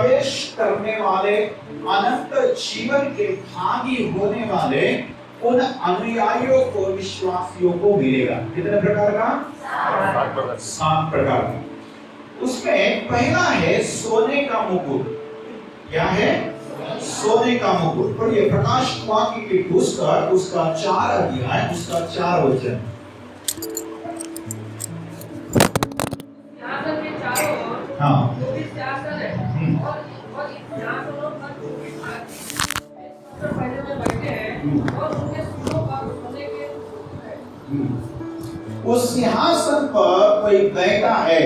प्रवेश करने वाले, अनंत जीवन के भागी होने वाले उन अनुयायियों को, विश्वासियों को मिलेगा। कितने प्रकार का? 7 प्रकार का। उसमें पहला है सोने का मुकुट। क्या है? सोने का मुकुट। और ये प्रकाश वाक्य की पुस्तक उसका 4 अध्याय उसका 4 वचन। हाँ, उस सिंहासन पर कोई बैठा है,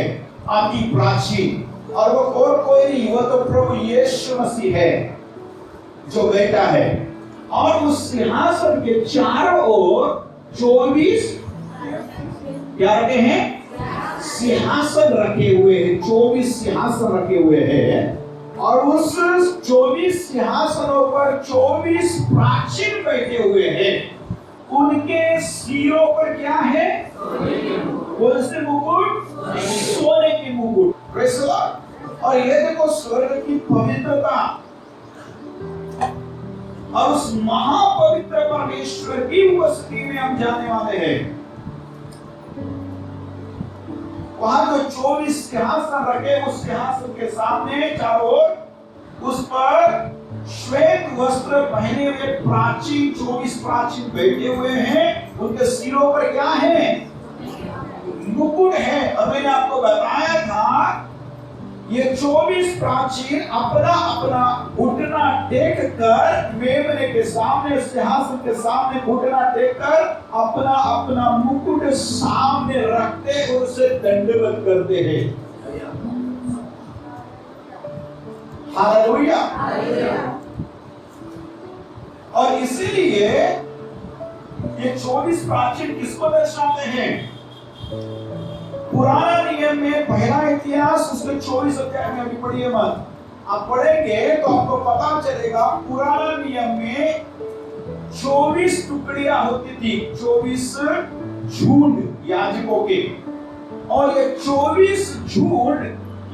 आपकी प्राचीन, और वो और कोई नहीं, वो तो प्रभु यीशु मसीह है जो बैठा है। और उस सिंहासन के चारों ओर 24 क्या रखे हैं? सिंहासन रखे हुए हैं। 24 सिंहासन रखे हुए हैं। और उस 24 सिंहासनों पर 24 प्राचीन बैठे हुए हैं। उनके सिरों पर क्या है? कौन से मुकुट? सोने के मुकुट। Praise the Lord. और ये देखो स्वर्ग की पवित्रता और उस महापवित्र परमेश्वर की उपस्थिति में हम जाने वाले हैं। वहां जो 24 सिंहासन रखे, उस सिंहासन के सामने चारों ओर उस पर श्वेत वस्त्र पहने हुए प्राचीन 24 प्राचीन बैठे हुए हैं। उनके सिरों पर क्या है? मुकुट है। और मैंने आपको बताया था ये 24 प्राचीन अपना अपना घुटना टेक कर मेमने के सामने, सिंहासन के सामने घुटना टेक कर अपना अपना मुकुट सामने रखते और उसे दंडवत करते हैं। हालेलुया। और इसीलिए ये 24 प्राचीन किसको दर्शाते हैं? पुराना नियम में पहला इतिहास उसके 24 अध्याय में, अभी पढ़िए मत, आप पढ़ेंगे तो आपको पता चलेगा। पुराना नियम में 24 टुकड़ियां होती थी, 24 झुंड याजकों के। और ये 24 झुंड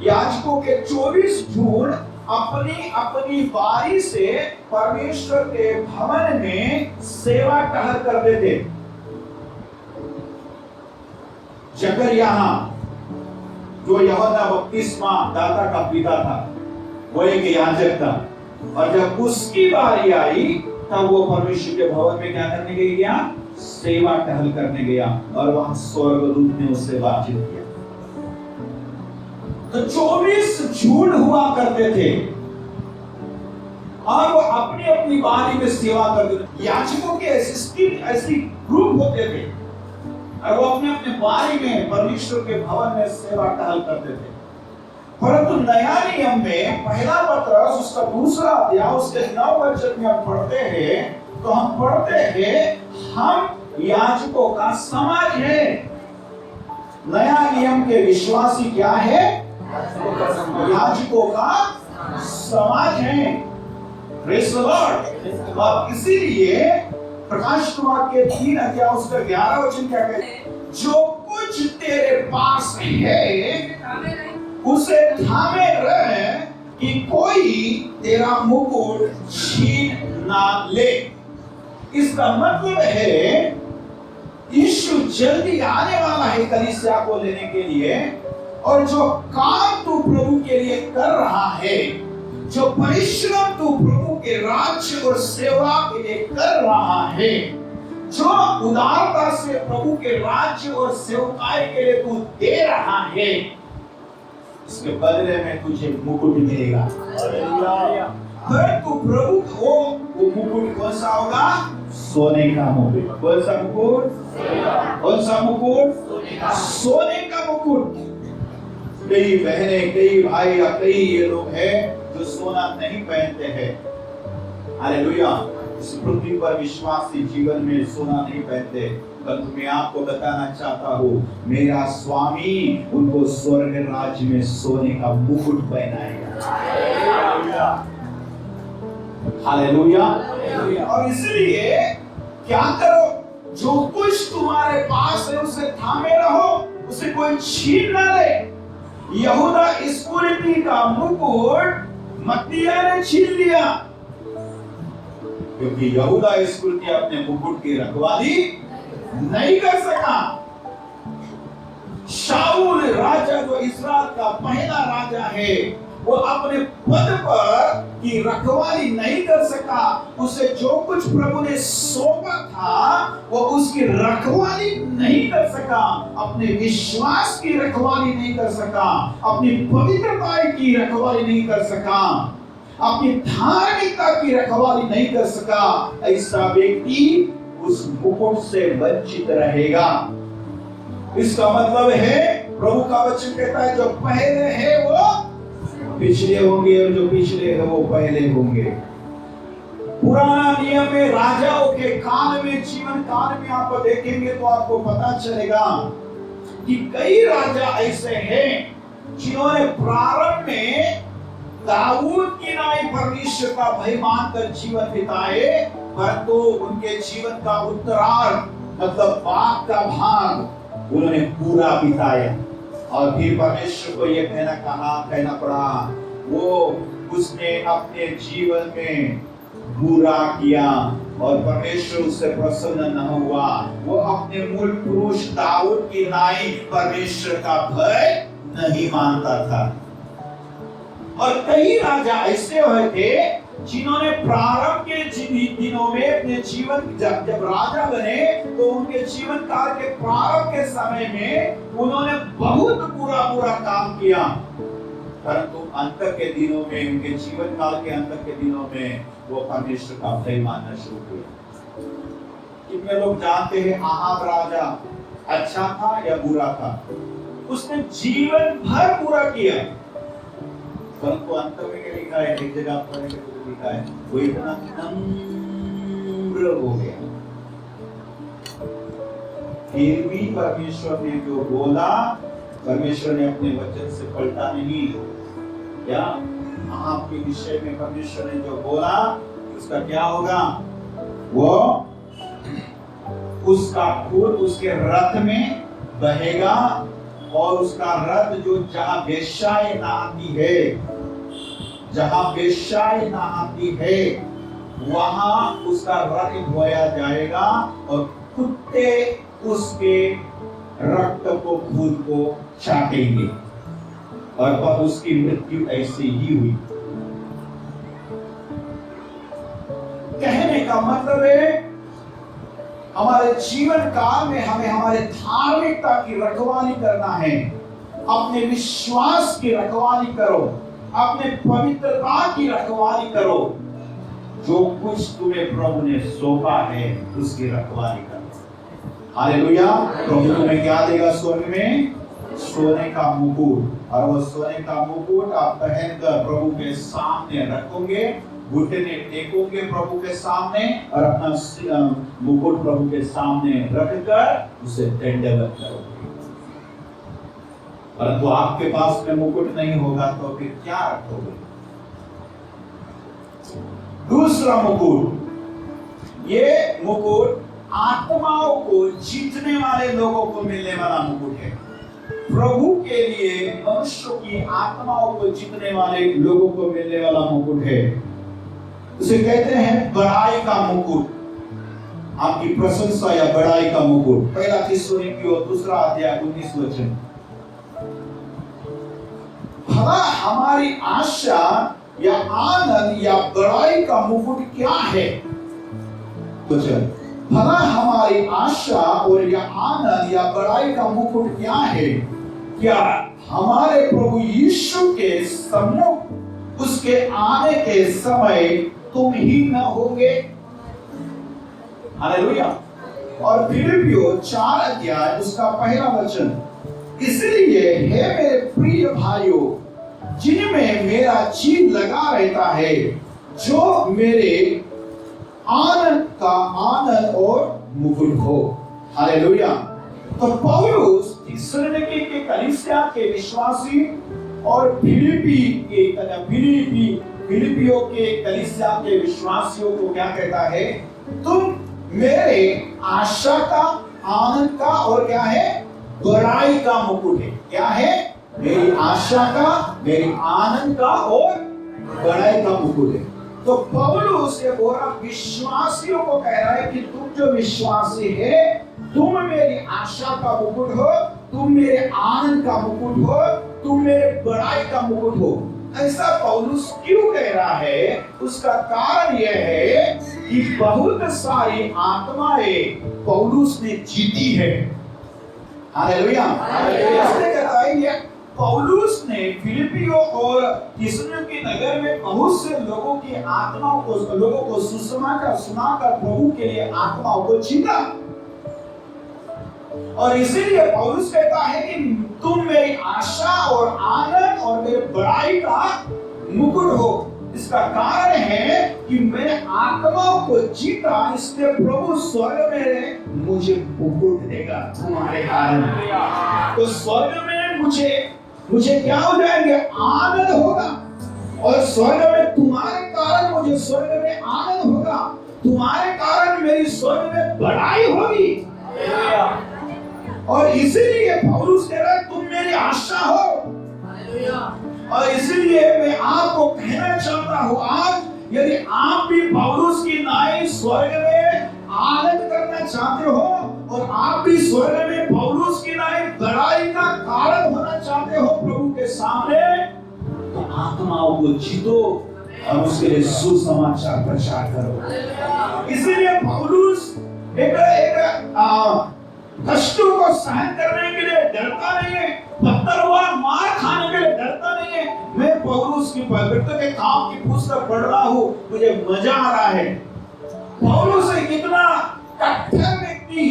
याजकों के 24 झुंड अपनी अपनी बारी से परमेश्वर के भवन में सेवा टहल करते थे। जकरिया जो यूहन्ना बपतिस्मा दाता का पिता था, वो एक याजक था। और जब उसकी बारी आई तब वो परमेश्वर के भवन में क्या करने गया? सेवा टहल करने गया। और वहां स्वर्गदूत ने उससे बातचीत किया। तो 24 झुंड हुआ करते थे और वो अपनी अपनी बारी में सेवा करते थे। याजकों के ऐसी ग्रुप होते थे और वो अपने अपने बारी में परमेश्वर के भवन में सेवा टहल करते थे। परंतु नया नियम में पहला पत्रस उसका 2 अध्याय उसके 9 वचन में हम पढ़ते हैं, तो हम पढ़ते हैं हम याजकों का समाज है। नया नियम के विश्वासी क्या है? याजकों का समाज है। Praise the Lord. और इसीलिए प्रकाश वाक्य 3 अध्याय उसका 11 वचन क्या कहते हैं? जो कुछ तेरे पास है उसे थामे रहे कि कोई तेरा मुकुट छीन ना ले। इसका मतलब है यीशु जल्दी आने वाला है कलीसिया को लेने के लिए। और जो काम तू प्रभु के लिए कर रहा है, जो परिश्रम तू प्रभु के राज्य और सेवा के लिए कर रहा है, जो उदारता से प्रभु के राज्य और सेवकाई के लिए तू दे रहा है, इसके बदले में तुझे मुकुट मिलेगा। अगर तू प्रभु को, वो मुकुट कौन सा होगा? सोने का मुकुट। कौन सा मुकुट? कौन सा मुकुट? सोने का मुकुट। कई बहनें, कई भाई या कई ये लोग हैं जो सोना नहीं पहनते हैं। हालेलुया। इस पृथ्वी पर विश्वासी जीवन में सोना नहीं पहनते। परंतु मैं आपको बताना चाहता हूँ, मेरा स्वामी उनको स्वर्ग राज्य में सोने का मुकुट पहनाएगा। हालेलुया। और इसलिए क्या करो? जो कुछ तुम्हारे पास है उसे थामे रहो, उसे कोई छीन ना ले। यहूदा इस्करियोती का मुकुट मत्तियाह ने छीन लिया, क्योंकि यहूदा इस्करियोती अपने मुकुट की रखवाली नहीं कर सका। शाऊल राजा जो इस्राएल का पहला राजा है, वो अपने पद पर की रखवाली नहीं कर सका। उसे जो कुछ प्रभु ने सौंपा था वो उसकी रखवाली नहीं कर सका, अपने विश्वास की रखवाली नहीं कर सका, अपनी पवित्रता की रखवाली नहीं कर सका, अपनी धार्मिकता की रखवाली नहीं कर सका। ऐसा व्यक्ति उस मुकुट से वंचित रहेगा। इसका मतलब है, प्रभु का वचन कहता है, जो पहले है वो पिछले होंगे और जो पिछले है वो पहले होंगे। पुराना नियम में राजाओं के काल में, जीवन काल में आप देखेंगे तो आपको पता चलेगा कि कई राजा ऐसे हैं जिन्होंने प्रारंभ में दाऊद की नाई परमेश्वर का भय मानकर जीवन बिताए, परंतु उनके जीवन का उत्तरार्ध मतलब पाप का भाग उन्होंने पूरा बिताया और फिर परमेश्वर को यह कहना पड़ा, वो उसने अपने जीवन में बुरा किया और परमेश्वर उससे प्रसन्न न हुआ। वो अपने मूल पुरुष दाऊद की नाई परमेश्वर का भय नहीं मानता था। और कई राजा ऐसे हुए थे जिन्होंने प्रारंभ के दिनों में अपने जीवन, जब राजा बने तो उनके जीवन काल के प्रारंभ के समय में उन्होंने बहुत बुरा काम किया, परंतु अंत के दिनों में, उनके जीवन काल के अंत के दिनों में वो परमेश्वर का भय मानना शुरू किया। कितने लोग जानते हैं आहाब राजा अच्छा था या बुरा था? उसने जीवन भर बुरा किया, परंतु अंत में क्या लिखा है, एक जगह पर लिखा है, वो इतना नम्र हो गया। फिर भी परमेश्वर ने जो बोला, परमेश्वर ने अपने वचन से पलटा नहीं। क्या आपके विषय में परमेश्वर ने जो बोला उसका क्या होगा? वो उसका खून उसके रथ में बहेगा और उसका रथ जो जहां वेश्याएं नहाती है, जहां वेश्याएं नहाती है वहां उसका रथ धोया जाएगा और कुत्ते उसके रक्त को, खून को चाटेंगे और उसकी मृत्यु ऐसे ही हुई। कहने का मतलब है, हमारे जीवन काल में हमें हमारे धार्मिकता की रखवाली करना है। अपने विश्वास की रखवाली करो, अपने पवित्रता की रखवाली करो। जो कुछ तुम्हें प्रभु ने सौंपा है उसकी रखवाली करो। हालेलुया। प्रभु तुम्हें क्या देगा? स्वर्ग में सोने का मुकुट, और वो सोने का मुकुट आप पहनकर प्रभु के सामने रखोगे, घुटने टेकोगे प्रभु के सामने और अपना मुकुट प्रभु के सामने रखकर उसे दंडवत करोगे। परंतु आपके पास में मुकुट नहीं होगा तो फिर क्या रखोगे? दूसरा मुकुट, ये मुकुट आत्माओं को जीतने वाले लोगों को मिलने वाला मुकुट है। प्रभु के लिए मनुष्य की आत्माओं को जीतने वाले लोगों को मिलने वाला मुकुट है। उसे कहते हैं बड़ाई का मुकुट, आपकी प्रशंसा या बड़ाई का मुकुट। पहला थिस्सलुनीकी और दूसरा अध्याय 19 वचन। भला हमारी आशा या आनंद या बड़ाई का मुकुट क्या है? वचन, भला हमारी आशा और या आनंद या बड़ाई का मुकुट क्या है? क्या हमारे प्रभु यीशु के सम्मुख उसके आने के समय तुम ही न होगे? हालेलुया। और फिलिपियों 4 अध्याय उसका पहला वचन, इसलिए हे मेरे प्रिय भाइयों, जिनमें मेरा जी लगा रहता है, जो मेरे आनंद का आनंद और मुकुट हो। हालेलुया। तो पौलुस थिस्सलुनीकी के कलीसिया के विश्वासी और फिलिपियों के कलीसिया के विश्वासियों को क्या कहता है? तुम मेरे आशा का, आनंद का और क्या है? बड़ाई का मुकुट है। क्या है? मेरी आशा का, मेरी आनंद का और बड़ाई का मुकुट है। तो पौलुस ये बोला विश्वासियों को कह रहा है कि तुम जो विश्वासी है, तुम मेरी आशा का मुकुट हो, तुम मेरे आनंद का मुकुट हो, तुम मेरे बड़ाई का मुकुट हो। ऐसा पौलुस क्यों कह रहा है? उसका कारण यह है कि बहुत सारी आत्माएं पौलुस ने जीती है। हालेलुया। इसलिए कहता है ये पौलुस ने फिलिपियों और थिस्सलुनीके नगर में बहुत से लोगों को सुसमाचार सुनाकर प्रभु के लिए आत्माओं को जीता। और इसीलिए पौलुस कहता है कि तुम मेरी आशा और आनंद और मेरे बड़ाई का मुकुट हो। इसका कारण है कि मैंने आत्माओं को जीता, इसलिए प्रभु स्वर्ग में मुझे मुकुट देगा तुम्हारे कारण। तो स्वर्ग में मुझे क्या हो जाएंगे? आनंद होगा। और स्वर्ग में तुम्हारे कारण मुझे स्वर्ग में आनंद होगा, तुम्हारे कारण मेरी स्वर्ग में बड़ाई होगी। और इसीलिए पौलुस कह रहा है तुम मेरी आशा हो। और इसीलिए मैं आपको कहना चाहता हूं, आज यदि आप भी पौलुस की नाई स्वर्ग में आनंद करना चाहते हो और आप भी स्वर्ग में पौलुस की नाई बड़ाई का कारण होना चाहते हो प्रभु के सामने, तो आत्माओं को जीतो और उसके लिए सुसमाचार प्रचार करो। इसीलिए पौलुस एक कष्टों को सहन करने के लिए डरता नहीं है, पत्थरवार मार खाने के लिए डरता नहीं है। मैं पौलुस की पवित्र के काम की पुस्तक पढ़ रहा हूँ, मुझे मजा आ रहा है। पौलुस एक इतना कट्टर व्यक्ति,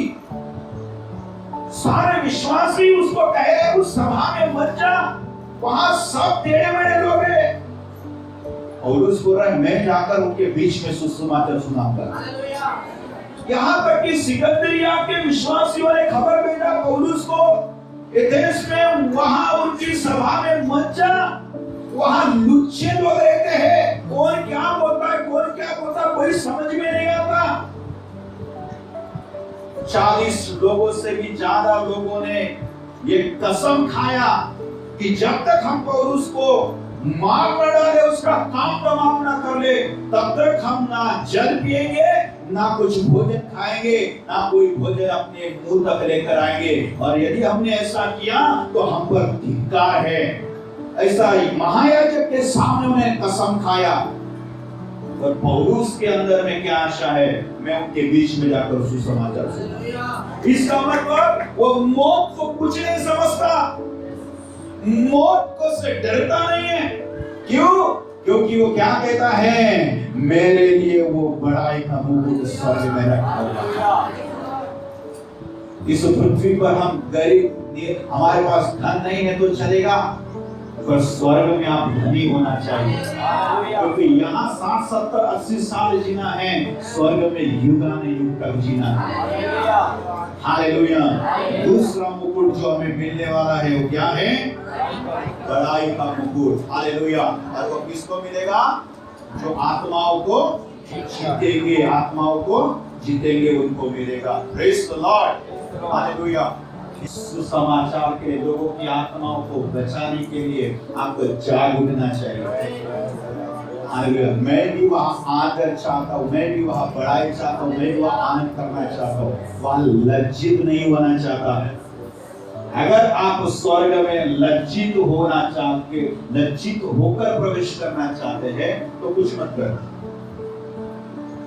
सारे विश्वासी उसको कह रहे उस सभा में मत जा, वहां सब टेढ़े मेढ़े लोग हैं। पौलुस बोल रहा है मैं जाकर उनके बीच में सुसमाचार सुनाऊंगा। यहाँ तक कि सिकंदरिया के विश्वासियों ने खबर भेजा पौलुस को, एथेंस में वहां उनकी सभा में मत जा, वहां लुच्चे लोग रहते हैं, कौन क्या बोलता है कौन क्या बोलता है कोई समझ में नहीं आता। 40 लोगों से भी ज्यादा लोगों ने ये कसम खाया कि जब तक हम पौलुस को मार न डाले, उसका काम तमाम ना कर ले, तब तक हम ना जल पिएंगे, ना कुछ भोजन खाएंगे, ना कोई भोजन अपने मुंह तक लेकर आएंगे। और यदि हमने ऐसा किया तो हम पर धिक्कार है। ऐसा ही महायाजक के सामने उन्होंने कसम खाया। और पौलुस के अंदर में क्या आशा है? मैं उनके बीच में जाकर सुसमाचार सुनाऊंगा। इसका मतलब वो मौत को कुछ नहीं समझता, मौत को से डरता नहीं है। क्यों? क्योंकि वो क्या कहता है? मेरे लिए वो बड़ाई का मुकुट स्वर्ग में रखा हुआ। इस पृथ्वी पर हम गरीब, हमारे पास धन नहीं है तो चलेगा, पर स्वर्ग में आप धनी होना चाहिए। क्योंकि यहाँ 60, 70, 80 साल जीना है, स्वर्ग में युगानुयुग तक जीना है। हालेलुया। दूसरा मुकुट जो हमें मिलने वाला है वो क्या है? बड़ाई का मुकुट। हालेलुया। और वो किसको मिलेगा? जो आत्माओं को जीतेंगे, आत्माओं को जीतेंगे उनको मिलेगा। Praise the Lord. हालेलुया। सुसमाचार के लोगों की आत्माओं को बचाने के लिए आपको जाग उठना चाहिए। हालेलुया। मैं भी वहाँ आदर चाहता हूँ, मैं भी वहाँ बड़ाई चाहता हूँ, मैं भी वहाँ आनंद करना चाहता हूँ, वहाँ लज्जित नहीं होना चाहता है। अगर आप स्वर्ग में लज्जित होकर प्रवेश करना चाहते हैं तो कुछ मत करो।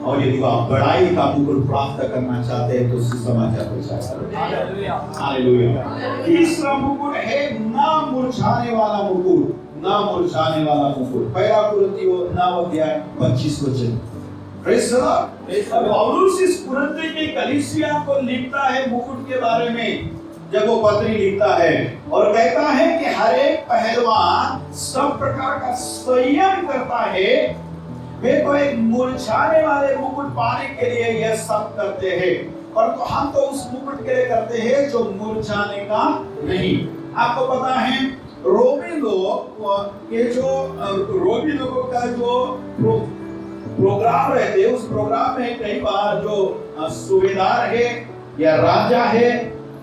और यदि आप बड़ाई का मुकुट प्राप्त करना चाहते हैं तो सुसमाचार प्रचार करो। हालेलुया। तीसरा मुकुट है ना मुरझाने वाला मुकुट, ना मुरझाने वाला मुकुट। पहला कुरिन्थियों 9 अध्याय 25 वचन। Praise the Lord. पौलुस इस कुरिन्थ की कलीसिया को लिखता है मुकुट के बारे में, जब वो पत्री लिखता है और कहता है कि हर एक पहलवान सब प्रकार का संयम करता है, वे तो एक मुरझाने वाले मुकुट पाने के लिए यह सब करते हैं, परंतु हम तो उस मुकुट के लिए करते हैं जो मुरझाने का नहीं। आपको पता है रोमी लोगों का जो प्रोग्राम रहते हैं, उस प्रोग्राम में कई बार जो सूबेदार है या राजा है,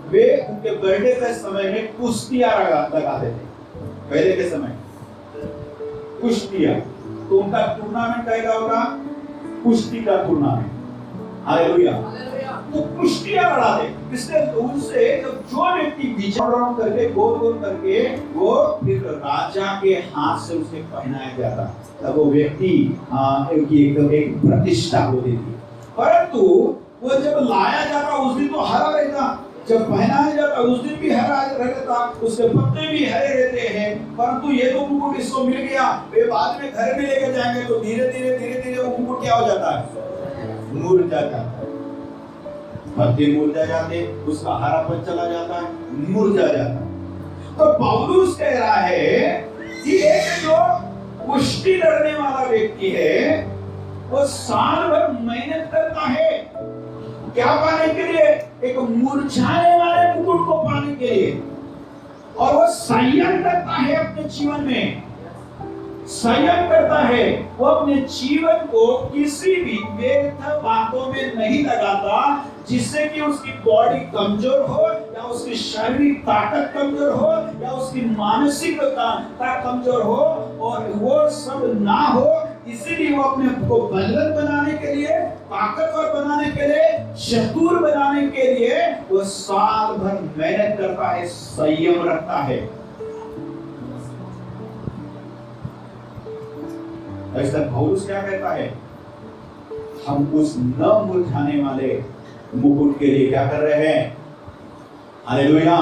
वे उनके बर्थडे के समय में कुश्तियां लगाते थे। पहले के समय कुश्तियां, तो उनका टूर्नामेंट कैसा होगा? कुश्ती का टूर्नामेंट। हालेलुया। तो कुश्तियां लड़ा दे, इसलिए उनसे जो व्यक्ति विचार करके गोल गोल करके वो फिर राजा के हाथ से उसे पहनाया जाता, तब वो व्यक्ति एक प्रतिष्ठा होती थी। परंतु वो जब लाया जाता उस दिन तो हरा रहता, जब पहनाया जाता उस दिन भी हरा रहता, उसके पत्ते भी हरे रहते हैं। परंतु ये तो मुकुट इसको मिल गया, वे बाद में घर में लेके जाएंगे तो धीरे धीरे वो मुकुट क्या हो जाता है? मुरझा जाता है। पत्ते मुरझा जाते, उसका हरापन चला जाता है, मुरझा जाता है। तो पौलुस कह रहा है कि एक जो कुश्ती लड़ने वाला व्यक्ति है वो साल भर मेहनत करता है, क्या पाने के लिए? एक मुरझाने वाले मुकुट को पाने के लिए। और वो संयम करता है अपने जीवन में, संयम करता है। वो अपने जीवन को किसी भी व्यर्थ बातों में नहीं लगाता जिससे कि उसकी बॉडी कमजोर हो या उसकी शारीरिक ताकत कमजोर हो या उसकी मानसिक ताकत कमजोर हो, और वो सब ना हो। इसीलिए वो अपने को बलवान बनाने के लिए, ताकतवर बनाने के लिए, चतुर बनाने के लिए वो साल भर मेहनत करता है, संयम रखता है। ऐसा पौलुस क्या कहता है? हम उस न मुरझाने वाले मुकुट के लिए क्या कर रहे हैं? हालेलुया,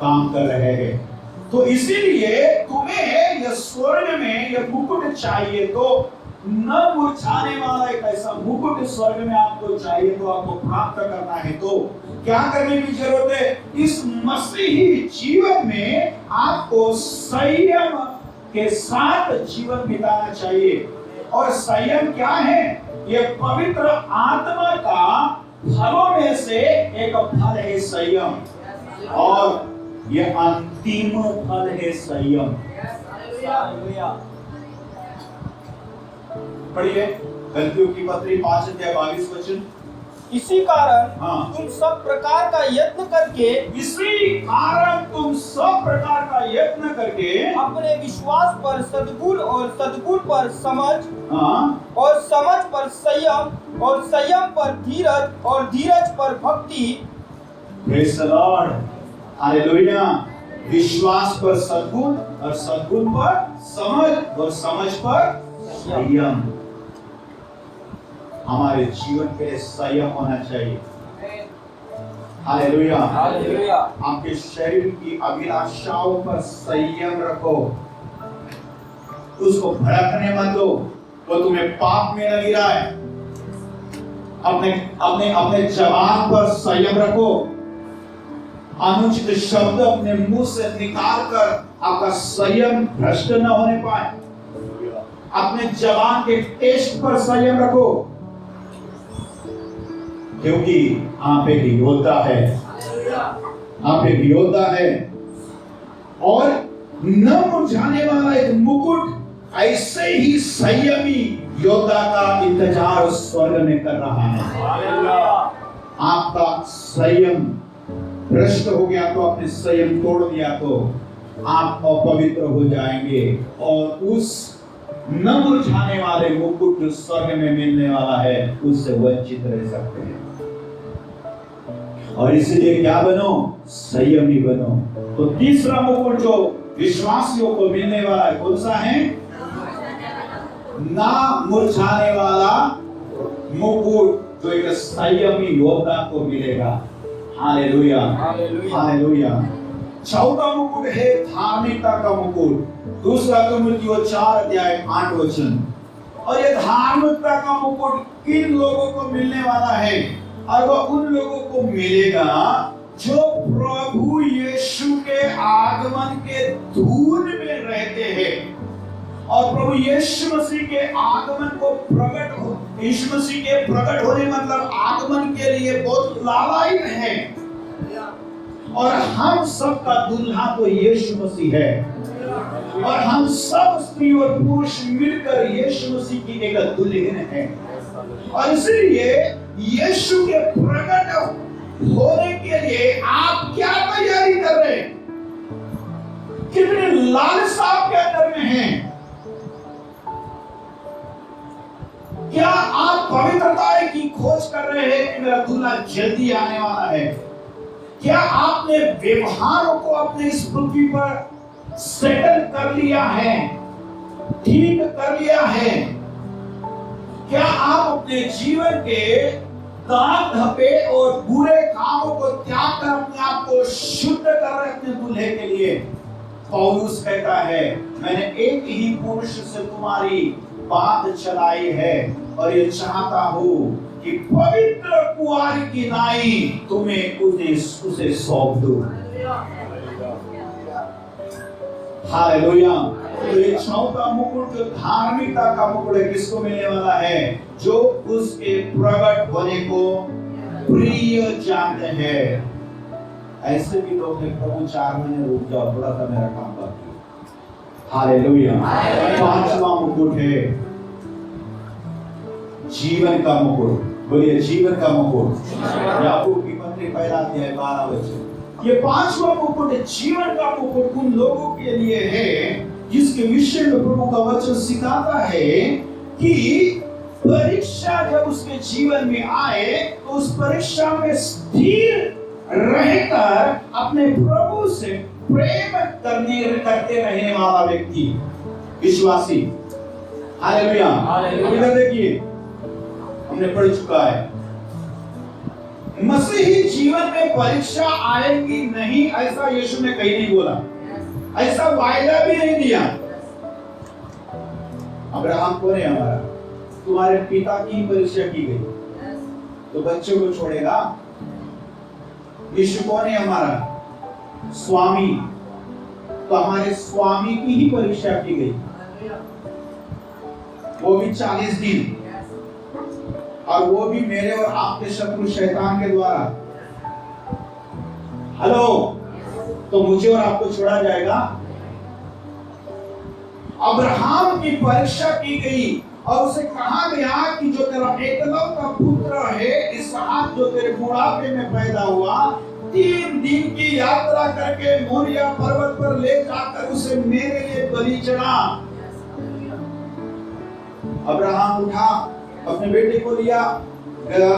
काम कर रहे हैं। तो इसीलिए तुम्हें यह स्वर्ग में यह मुकुट चाहिए, तो न मुरझाने वाला एक ऐसा मुकुट स्वर्ग में आपको चाहिए, तो आपको प्राप्त करना है तो क्या करने की जरूरत है? इस मसीही जीवन में आपको संयम के साथ जीवन बिताना चाहिए। और संयम क्या है? ये पवित्र आत्मा का फलों में से एक फल है संयम, और ये अंतिम फल है संयम। पढ़िए गलतियों की पत्री 5:22। इसी कारण तुम सब प्रकार का यत्न करके, इसी कारण तुम सब प्रकार का यत्न करके अपने विश्वास पर सद्गुण और सद्गुण पर समझ, और समझ पर संयम, और संयम पर धीरज, और धीरज पर भक्ति। Praise the Lord, hallelujah. विश्वास पर सद्गुण, और सद्गुण पर समझ, और समझ पर संयम। हमारे जीवन के लिए संयम होना चाहिए। Hallelujah, hallelujah. आपके शरीर की अभिलाषाओं पर संयम रखो, उसको भड़कने मत दो। वो तुम्हें पाप में लगी रहा है, अपने अपने अपने जवान पर संयम रखो। अनुचित शब्द अपने मुंह से निकाल कर आपका संयम भ्रष्ट न होने पाए। अपने जवान के टेस्ट पर संयम रखो, क्योंकि आप एक योद्धा है, आप एक योद्धा है। और न मुरझाने वाला एक मुकुट ऐसे ही संयमी योद्धा का इंतजार स्वर्ग में कर रहा है। आपका संयम भ्रष्ट हो गया तो, आपने संयम तोड़ दिया तो आप अपवित्र हो जाएंगे, और उस न मुरझाने वाले मुकुट जो स्वर्ग में मिलने वाला है उससे वंचित रह सकते हैं। और इसलिए क्या बनो? संयमी बनो। तो तीसरा मुकुट जो विश्वासियों को मिलने वाला है कौन सा है? ना मुरझाने वाला मुकुट, जो एक संयमी योद्धा को मिलेगा। Hallelujah, hallelujah. चौथा मुकुट है धार्मिकता का मुकुट। दूसरा तीमुथियुस 4:8। और ये धार्मिकता का मुकुट किन लोगों को मिलने वाला है? और वो उन लोगों को मिलेगा जो प्रभु यीशु के आगमन के धूल में रहते हैं, और प्रभु यीशु मसीह के आगमन को प्रकट हो, यीशु मसीह के प्रकट होने मतलब आगमन के लिए बहुत लालायित है। और हम सबका दुल्हा तो यीशु मसीह है, और हम सब स्त्री और पुरुष मिलकर यीशु मसीह की एक दुल्हन है। और इसलिए यीशु के प्रकट होने के लिए आप क्या तैयारी कर रहे हैं? कितनी लालसा आपके अंदर में है? खोज कर रहे हैं कि मेरा दूल्हा जल्दी आने वाला है? क्या आपने व्यवहारों को अपने इस पृथ्वी पर सेटल कर लिया है, ठीक कर लिया है? क्या आप अपने जीवन के दाग धब्बे और बुरे कामों को त्याग कर अपने आप को शुद्ध कर रहे अपने दूल्हे के लिए? पौलुस कहता है, मैंने एक ही पुरुष से तुम्हारी बात चलाई है और ये चाहता हूं कि पवित्र कुंवारी की नाई तुम्हें उसे सौंप दो। हालेलुया। तो ये चौथा मुकुट जो धार्मिकता का मुकुट है, किसको मिलने वाला है? जो उसके प्रकट होने को प्रिय जानते हैं। ऐसे भी लोग हैं, प्रभु 4 महीने रुक जाओ, थोड़ा सा मेरा काम बाकी है। हालेलुया। पांचवा मुकुट है जीवन का मुकुट। बोलिए जीवन का मुकुट। याकूब की पत्री पहला अध्याय 12 वचन। ये पांचवा मुकुट जीवन का मुकुट उन लोगों के लिए है जिसके विषय में प्रभु का वचन सिखाता है कि परीक्षा जब उसके जीवन में आए तो उस परीक्षा में स्थिर रहकर अपने प्रभु से प्रेम करते रहने वाला व्यक्ति, विश्वासी। हालेलुया। इधर देखिए, हमने पढ़ चुका है, मसीही जीवन में परीक्षा आएगी नहीं ऐसा यीशु ने कहीं नहीं बोला, ऐसा वायदा भी नहीं दिया। अब्राहम कौन है हमारा? तुम्हारे पिता की परीक्षा की गई तो बच्चों को छोड़ेगा। यीशु कौन है हमारा? स्वामी, तो हमारे स्वामी की ही परीक्षा की गई, वो भी 40 दिन, और वो भी मेरे और आपके शत्रु शैतान के द्वारा। हेलो, तो मुझे और आपको छोड़ा जाएगा? अब्राहम की परीक्षा की गई और उसे कहा गया कि जो तेरा एकलौता पुत्र है इसहाक, जो तेरे बुढ़ापे में पैदा हुआ, 3 दिन की यात्रा करके मोरिया पर्वत पर ले जाकर उसे मेरे लिए बलि चढ़ा। अब्राहम उठा, अपने बेटे को लिया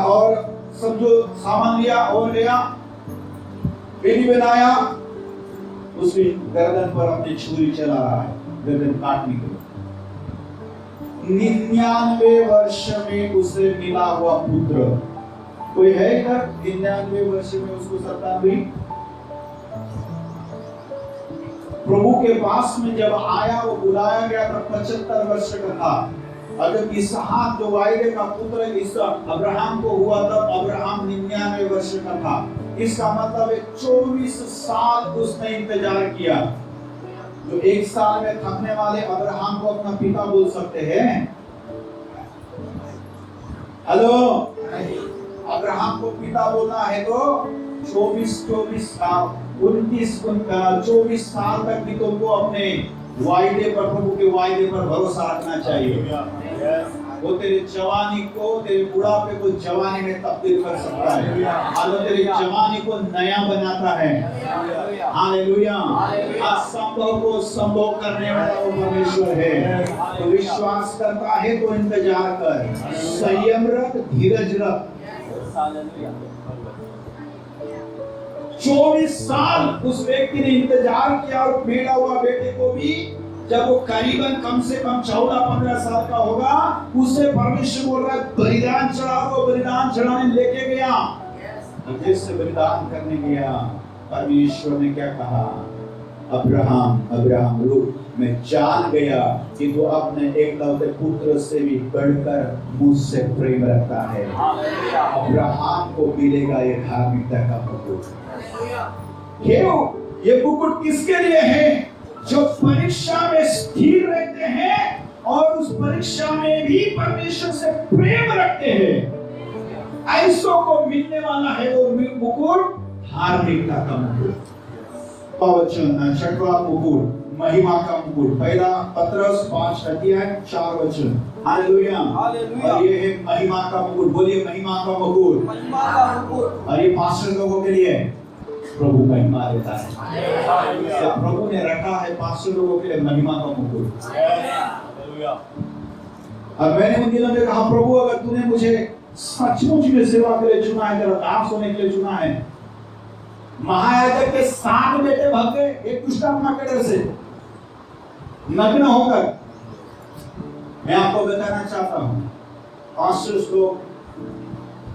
और सब जो सामान लिया और गया, बेली बनाया, उसकी गर्दन पर अपनी छुरी चला रहा है गर्दन काटने के लिए। 99 वर्ष में उसे मिला हुआ पुत्र, कोई है इधर 99 वर्ष में उसको संतान हुई? प्रभु के पास में जब आया, वो बुलाया गया था 75 वर्ष का था। अगर इसहाक जो वायदे का पुत्र अब्राहम को हुआ तब अब्राहम 99 वर्ष का था। इसका मतलब है 24 साल उसने इंतजार किया। जो 1 साल में थकने वाले अब्राहम को अपना पिता बोल सकते हैं? हेलो, अब्राहम को पिता बोलना है तो 24 साल तक भी तुमको अपने वायदे पर, प्रभु के वायदे पर भरोसा रखना चाहिए। वो तेरे जवानी को, तेरे बुढ़ापे को जवानी में तब्दील कर सकता है। और तेरे जवानी को नया बनाता है। हालेलुया। असंभव को संभव करने वाला वो परमेश्वर है। तो विश्वास करता है तो इंतजार कर, संयम रख, धीरज रख। 24 साल उस व्यक्ति ने इंतजार किया और मिला हुआ बेटे को भी जब वो करीबन कम से कम 14-15 साल का होगा, उसे परमेश्वर बोल रहा है बलिदान चढ़ा दो। बलिदान चढ़ाने लेके गया, जैसे बलिदान करने गया, परमेश्वर ने क्या कहा? अब्राहम रुक, मैं जान गया कि तू अपने एकलौते पुत्र से भी बढ़कर मुझसे प्रेम रखता है। अब्राहम को मिलेगा ये धार्मिकता का मुकुट। क्यों? ये मुकुट किसके लिए है? जो परीक्षा में स्थिर रहते हैं और उस परीक्षा में भी परमेश्वर से प्रेम रखते हैं, ऐसों को मिलने वाला है वो मुकुट, धार्मिकता का मुकुट। छठवां मुकुट, महिमा का मुकुट। पहला पत्रस 5 अध्याय 4 वचन। हालेलुया। और ये है महिमा का मुकुट। बोलिए महिमा का मुकुट। और ये पास्टर लोगों के लिए प्रभु महिमा देता है। तो प्रभु ने रखा है पास्टर लोगों के लिए महिमा का मुकुट। और मैंने उन दिनों में कहा, प्रभु अगर तूने मुझे सचमुच में सेवा के लिए चुना है, तेरा दास होने के लिए चुना है। महायाजक के 7 बेटे भाग गए एक दुष्ट आत्मा के डर से, नग्न होकर। मैं आपको बताना चाहता हूं, पास्टर्स को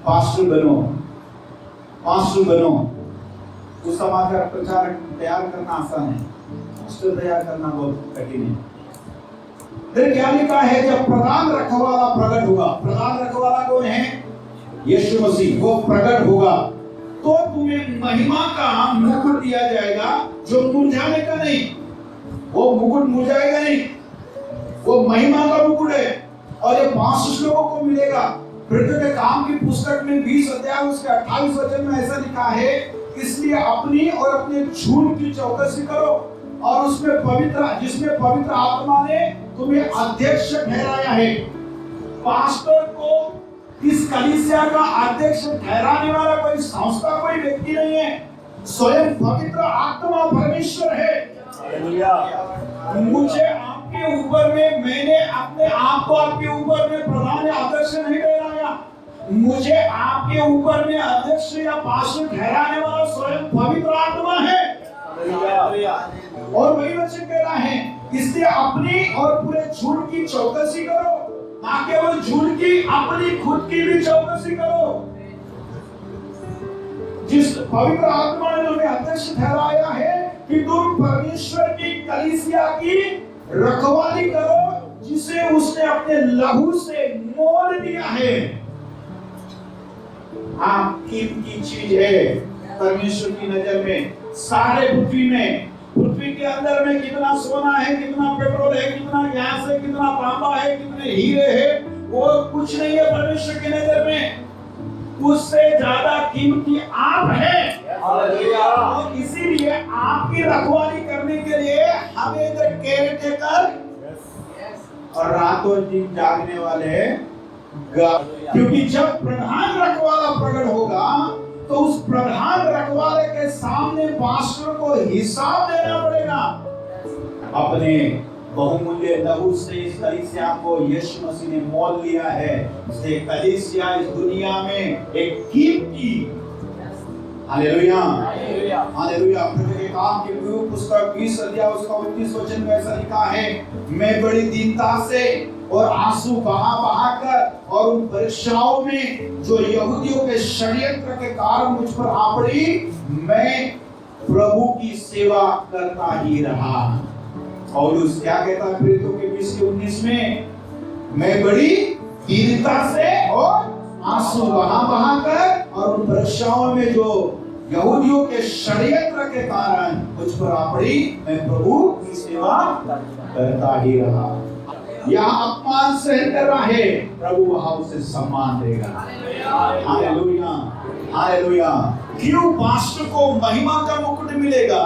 पास्टर बनो। उस समाचार प्रचारक तैयार करना आसान है, पास्टर तैयार करना बहुत कठिन है। फिर क्या लिखा है, जब प्रधान रखवाला प्रकट होगा। प्रधान रखवाला कौन है? यीशु मसीह। वो प्रकट होगा तो तुम्हें महिमा का मुकुट दिया जाएगा, जो मुरझाने का नहीं। वो मुकुट मुरझाएगा नहीं, वो महिमा का मुकुट है। और ये 500 लोगों को मिलेगा। फिर के काम की पुस्तक में 20 अध्याय उसके 28 वचन में ऐसा लिखा है, इसलिए अपनी और अपने झूठ की चौकसी करो, और उसमें जिसमें पवित्र आत्मा ने तुम्हें अध्यक्ष ठहराया है। पास्टर को इस कलीसिया का अध्यक्ष ठहराने वाला कोई संस्था, कोई व्यक्ति नहीं है, स्वयं पवित्र आत्मा परमेश्वर है। मुझे आपके ऊपर में, मैंने अपने आप को आपके ऊपर में प्रधान या अध्यक्ष नहीं ठहराया। मुझे आपके ऊपर में अध्यक्ष या पास्टर ठहराने वाला स्वयं पवित्र आत्मा है। और वही वचन कह रहा है, इसलिए अपनी और पूरे झूठ की चौकसी करो, ना केवल झूठ की, अपनी खुद की भी चौकसी करो। जिस पवित्र आत्मा ने तुम्हें अध्यक्ष ठहराया है कि तुम परमेश्वर की कलीसिया की रखवाली करो, जिसे उसने अपने लहू से मोल दिया है। आप कीमती चीज है परमेश्वर की नजर में। सारे पृथ्वी के अंदर में कितना सोना है, कितना पेट्रोल है, कितना गैस है, कितना तांबा है, कितने हीरे है, वो कुछ नहीं है परमेश्वर की नजर में। उससे ज्यादा कीमती आप हैं। और इसीलिए आपकी रखवाली करने के लिए हमें केयर टेकर और रातों दिन जागने वाले, क्योंकि जब प्रधान रखवाला प्रकट होगा तो उस प्रधान रखवाले के सामने पास्टर को हिसाब देना पड़ेगा। अपने बहुमूल्य लहू से इस कलीसिया को यीशु मसीह ने मोल लिया है। इसलिए कलीसिया इस दुनिया में एक कीमती, हालेलुया हालेलुया। प्रकट काम की पुस्तक 20 अध्याय उसका 29 वचन में ऐसा लिखा है, मैं बड़ी दीनता से और आंसू बहा कर और उन परीक्षाओं में जो यहूदियों के षड्यंत्र के कारण मुझ पर आ पड़ी, मैं प्रभु की सेवा करता ही रहा। और उस क्या कहता है प्रेरितों के 20:19 में, मैं बड़ी दीनता से और आंसू बहा कर और उन परीक्षाओं में जो यहूदियों के षड्यंत्र के कारण मुझ पर आ पड़ी, मैं प्रभु की सेवा करता ही रहा। यहाँ अपमान सहन कर रहा है, प्रभु वहां उसे सम्मान देगा। Hallelujah hallelujah. क्यों पास्टर को महिमा का मुकुट मिलेगा?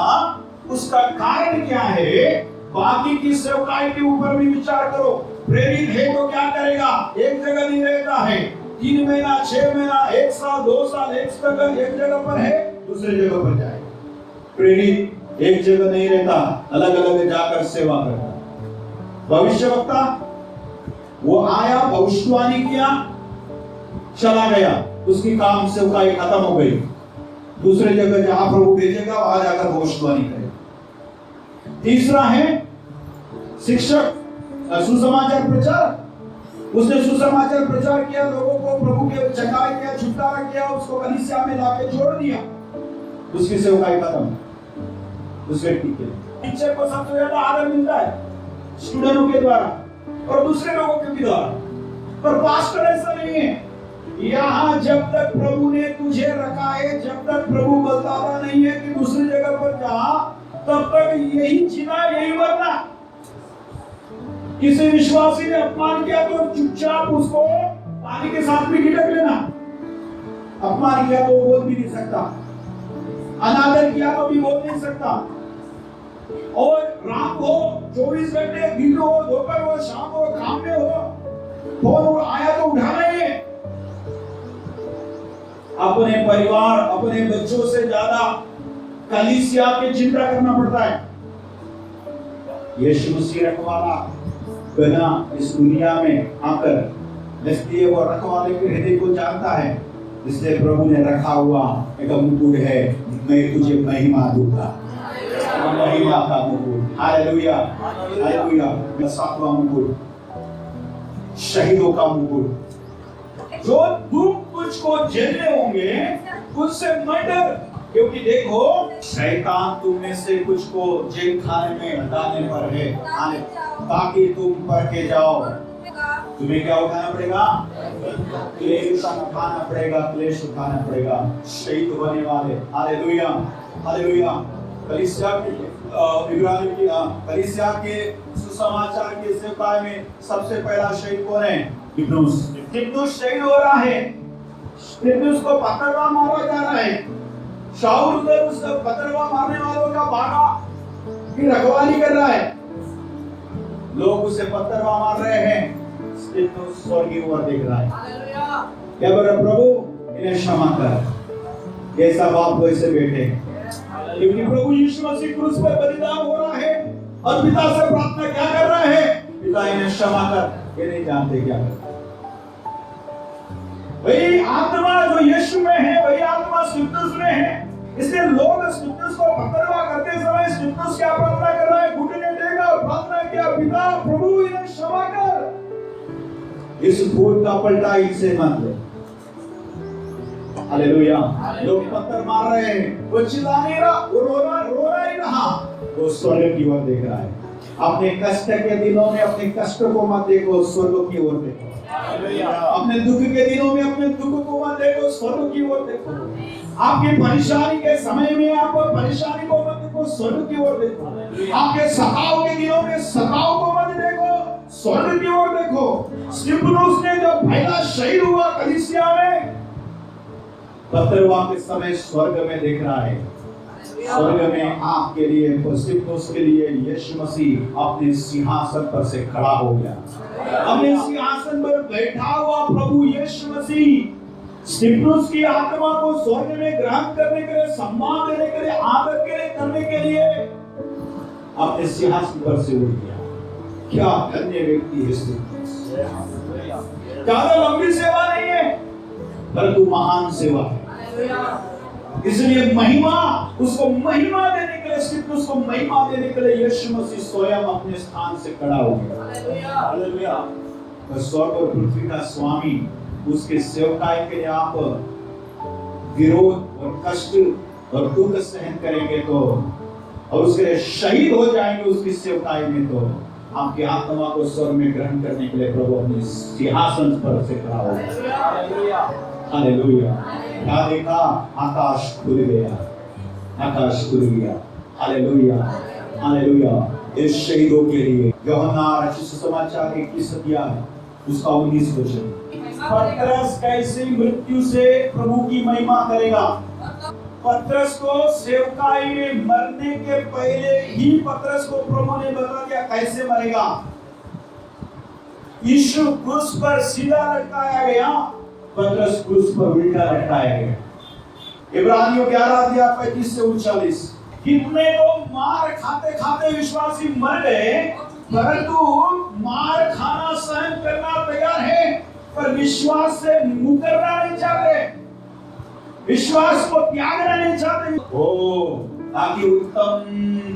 उसका कारण क्या है? बाकी की सेवकाई के ऊपर भी विचार करो। प्रेरित है तो क्या करेगा? एक जगह नहीं रहता है, 3 महीना 6 महीना 1 साल 2 साल एक जगह पर है, दूसरी जगह पर जाए। प्रेरित एक जगह नहीं रहता, अलग अलग जाकर सेवा करता। भविष्यवक्ता वो आया, भविष्यवाणी किया, चला गया, उसकी काम सेवकाई खत्म हो गई। दूसरे जगह जहां प्रभु भेजेगा वहां जाकर भविष्यवाणी करेगा। तीसरा है शिक्षक, सुसमाचार प्रचार। उसने सुसमाचार प्रचार किया, लोगों को प्रभु के जगाया किया, छुटकारा किया, उसको कलीसिया में लाके जोड़ दिया, उसकी सेवकाई खत्म। उस व्यक्ति के टीचर को सबसे ज्यादा आदर मिलता है स्टूडेंटों के द्वारा और दूसरे लोगों के भी द्वारा, पर पास्टर ऐसा नहीं है। यहाँ जब तक प्रभु ने तुझे रखा है, जब तक प्रभु बताता नहीं है कि दूसरी जगह पर जा, तब तक यही जीना, यही मरना। किसी विश्वासी ने अपमान किया तो चुपचाप उसको पानी के साथ भी गिटक लेना। अपमान किया तो बोल भी नहीं सकता, अनादर किया तो भी बोल नहीं सकता। और रात हो, 24 घंटे, दिन हो, दोपहर हो, शाम हो, काम में हो, फोन आया तो उठाना ही है। अपने परिवार, अपने बच्चों से ज्यादा कलीसिया की चिंता करना पड़ता है। यीशु मसीह रखवाला बना इस दुनिया में आकर इसलिए वो रखवाले के हृदय को जानता है, इसलिए प्रभु ने रखा हुआ एक मुकुट है, मैं तुझे महिमा दूंगा, महिमा का मुकुट। Hallelujah, hallelujah. मैं 7वां मुकुट, शहीदों का मुकुट। जो तुम कुछ को झेलने होंगे उससे मत डर, क्योंकि देखो शैतान तुम में से कुछ को जेल खाने में डालने पर है, ताकि तुम परखे जाओ। तुम्हें क्या उठाना पड़ेगा? क्लेश उठाना पड़ेगा, क्लेश उठाना पड़ेगा। शहीद होने वाले, हालेलुया, हालेलुया। कलीसिया के सुसमाचार के सेवकाई में सबसे पहला शहीद कौन है? तिब्नुस शहीद हो रहा है। तिब्नुस को पथरवा मारा जा रहा है। शाऊल उधर उस पथरवा मारने वालों का भागा की रखवाली कर रहा है। लोग उसे पथरवा मार रहे हैं, तिब्नुस स्वर्ग की ओर देख रहा है। क्या बोल रहा प्रभु, इन्हें क्षमा कर, ये सब आप वैसे बैठे, क्योंकि प्रभु यीशु मसीह क्रूस पर बलिदान हो रहा है और पिता से प्रार्थना क्या कर रहे हैं? पिता इन्हें क्षमा कर, ये नहीं जानते क्या कर। वही आत्मा जो यीशु में है, वही आत्मा स्तिफनुस में है। इसलिए लोग स्तिफनुस को पकड़वा करते समय स्तिफनुस क्या प्रार्थना कर रहा है? घुटने टेका और प्रार्थना किया, पिता प्रभु इन्हें क्षमा कर, इस भूत का पलटा इनसे मत ले। हालेलुया। लोग पत्थर मार रहे हैं, वो चिल्ला नहीं रहा, वो रो रहा ही रहा, वो स्वर्ग की ओर देख रहा है। अपने कष्ट के दिनों में अपने कष्ट को मत देखो, स्वर्ग की ओर देखो। अपने दुख के दिनों में अपने दुख को मत देखो, स्वर्ग की ओर देखो। आपकी परेशानी के समय में आप परेशानी को मत देखो, स्वर्ग की ओर देखो। आपके सताव के दिनों में सताव को मत देखो, स्वर्ग की ओर देखो। स्तिफनुस ने जो पहला शहीद हुआ कलीसिया में, पथरवा के समय स्वर्ग में देख रहा है। स्वर्ग में आपके लिए, स्तिफनुस के लिए यीशु मसीह अपने सिंहासन पर से खड़ा हो गया। अपने सिंहासन पर बैठा हुआ प्रभु यीशु मसीह स्तिफनुस की आत्मा को स्वर्ग में ग्रहण करने के लिए, सम्मान देने के लिए, आदर के लिए, करने के लिए अपने सिंहासन पर से उठ गया। क्या धन्य व्यक्ति है स्तिफनुस। ज्यादा लंबी सेवा नहीं है, परंतु महान सेवा है। इसलिए महिमा, उसको महिमा देने के लिए, स्तिफनुस को महिमा देने के लिए यीशु मसीह स्वयं अपने स्थान से खड़ा हो गया। हालेलुया। तो स्वर्ग और पृथ्वी का स्वामी, उसके सेवकाई के लिए आप विरोध और कष्ट और दुख सहन करेंगे तो, और उसके लिए शहीद हो जाएंगे उसकी सेवकाई में, तो आपकी आत्मा को स्वर्ग में ग्रहण करने के लिए प्रभु अपने सिंहासन पर से खड़ा हो गया। हालेलुया। क्या देखा? आकाश खुल गया, आकाश खुल गया। Hallelujah, hallelujah. इस शहीदों के लिए यूहन्ना रचित सुसमाचार 21 अध्याय उसका 19 वचन, पतरस कैसे मृत्यु से प्रभु की महिमा करेगा। पतरस को सेवकाई में मरने के पहले ही पतरस को प्रभु ने बता दिया कैसे मरेगा। यीशु क्रूस पर सीधा लटकाया गया, पतरस क्रूस पर उल्टा लटकाया गया। इब्रानियों 11 अध्याय 35 से 39, कितने तो मार खाते खाते विश्वासी मर गए, परंतु मार खाना सहन करना तैयार है, पर विश्वास से मुकरना नहीं चाहते, विश्वास को त्यागना नहीं चाहते। ओ, ताकि उत्तम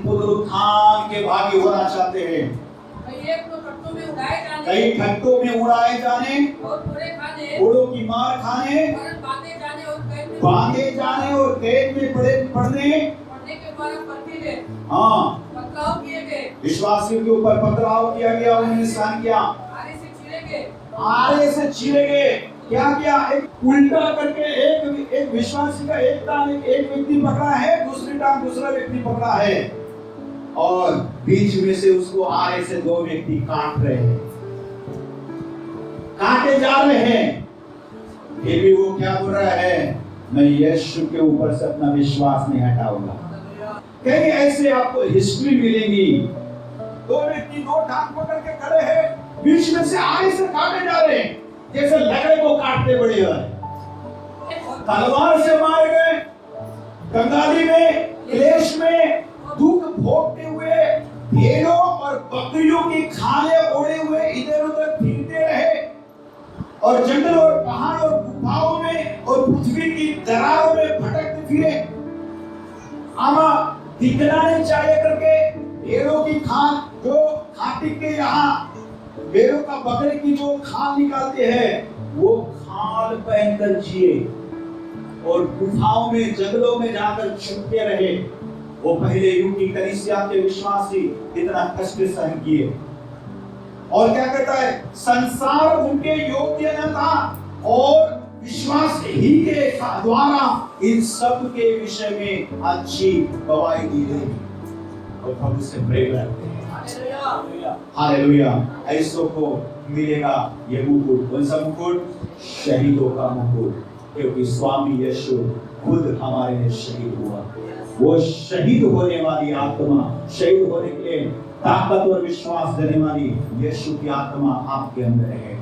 पुनरुत्थान के भागी होना चाहते हैं। कई ठट्टों में उड़ाए जाने और कोड़ों की मार खाने, बांधे जाने और कैद में पड़ने हाँ, विश्वासियों के ऊपर पथराव किया गया, उन्हें सहन किया, आरे से चीरे गए। क्या किया? एक उल्टा करके एक विश्वासी का एक टांग एक व्यक्ति पकड़ा है, दूसरी टांग दूसरा व्यक्ति पकड़ा है, और बीच में से उसको आरे से दो व्यक्ति काट रहे हैं, काटे जा रहे हैं। फिर भी वो क्या बोल रहा है? मैं यीशु के ऊपर से अपना विश्वास नहीं हटाऊंगा। कहीं ऐसे आपको हिस्ट्री मिलेगी, दो व्यक्ति दो टांग पकड़ के खड़े हैं, बीच में से आरे से काटे जा रहे हैं, जैसे लकड़े को काटते बड़े हैं। तलवार से मारे गए, कंगाली में, क्लेश में, दुख भोगते हुए, भेड़ों और बकरियों की खाले ओढ़े हुए इधर उधर फिरते रहे, और जंगल और पहाड़ और गुफाओं में और पृथ्वी की दरारों में भटकते फिरे। आमा दिखना नहीं चाहिए करके भेड़ों की खाल जो खाटी के यहाँ भेड़ों का बकरे की जो खाल निकालते हैं वो खाल पहनकर जिए और गुफाओं में जंगलों में जाकर छुपके रहे। वो पहले युग की कलीसिया के विश्वासी इतना कष्ट सहन किए। और क्या कहता है, संसार उनके योग्य न था और विश्वास ही के द्वारा इन सब के विषय में अच्छी गवाही दी गई। और प्रभु से प्रेम रखते हैं। हालेलुया। ऐसों को मिलेगा ये मुकुट। कौन सा मुकुट? शहीदों का मुकुट, क्योंकि स्वामी यीशु खुद हमारे लिए शहीद हुआ। वो शहीद होने वाली आत्मा, शहीद होने के लिए ताकत और विश्वास देने वाली यीशु की आत्मा आपके अंदर है।